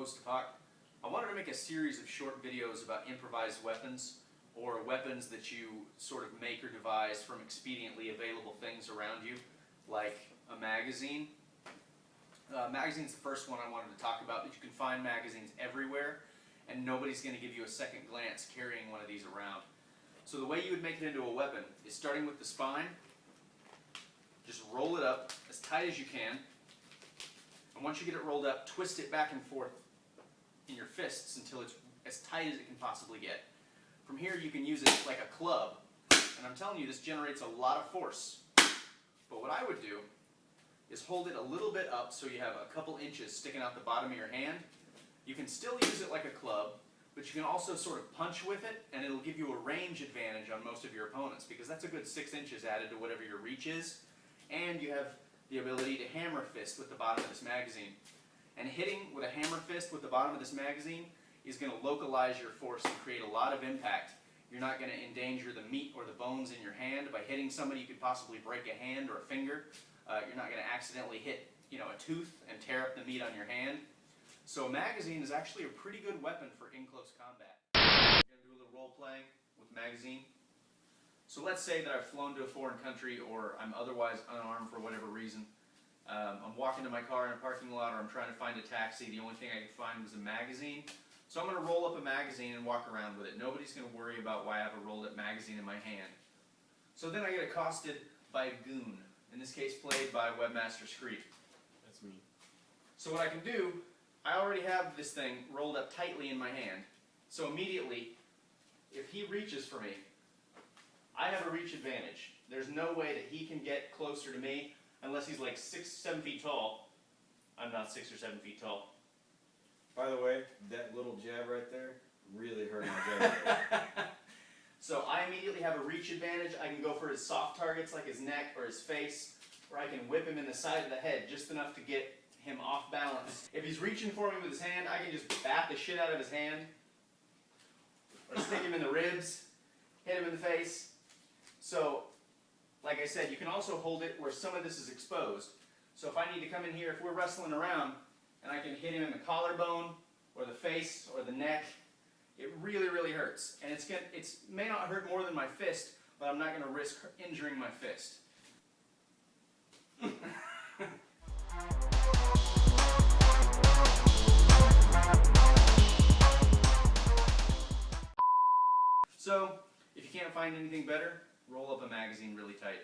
Post Apoc. I wanted to make a series of short videos about improvised weapons, or weapons that you sort of make or devise from expediently available things around you, like a magazine. Magazine's the first one I wanted to talk about, but you can find magazines everywhere, and nobody's going to give you a second glance carrying one of these around. So the way you would make it into a weapon is starting with the spine. Just roll it up as tight as you can, and once you get it rolled up, twist it back and forth in your fists until it's as tight as it can possibly get. From here you can use it like a club, and I'm telling you, this generates a lot of force. But what I would do is hold it a little bit up so you have a couple inches sticking out the bottom of your hand. You can still use it like a club, but you can also sort of punch with it, and it'll give you a range advantage on most of your opponents, because that's a good 6 inches added to whatever your reach is, and you have the ability to hammer fist with the bottom of this magazine. And hitting with a hammer fist with the bottom of this magazine is going to localize your force and create a lot of impact. You're not going to endanger the meat or the bones in your hand. By hitting somebody, you could possibly break a hand or a finger. You're not going to accidentally hit, a tooth and tear up the meat on your hand. So a magazine is actually a pretty good weapon for in-close combat. We're going to do a little role-playing with magazine. So let's say that I've flown to a foreign country, or I'm otherwise unarmed for whatever reason. I'm walking to my car in a parking lot, or I'm trying to find a taxi. The only thing I could find was a magazine. So I'm going to roll up a magazine and walk around with it. Nobody's going to worry about why I have a rolled up magazine in my hand. So then I get accosted by a goon, in this case played by Webmaster Skreep. That's me. So what I can do, I already have this thing rolled up tightly in my hand. So immediately, if he reaches for me, I have a reach advantage. There's no way that he can get closer to me unless he's like 6, 7 feet tall. I'm not 6 or 7 feet tall. By the way, that little jab right there really hurt my jab. So I immediately have a reach advantage. I can go for his soft targets like his neck or his face, or I can whip him in the side of the head just enough to get him off balance. If he's reaching for me with his hand, I can just bat the shit out of his hand, or stick him in the ribs, hit him in the face. So, like I said, you can also hold it where some of this is exposed. So if I need to come in here, if we're wrestling around, and I can hit him in the collarbone, or the face, or the neck, it really, really hurts. And it may not hurt more than my fist, but I'm not going to risk injuring my fist. So, if you can't find anything better, roll up a magazine really tight.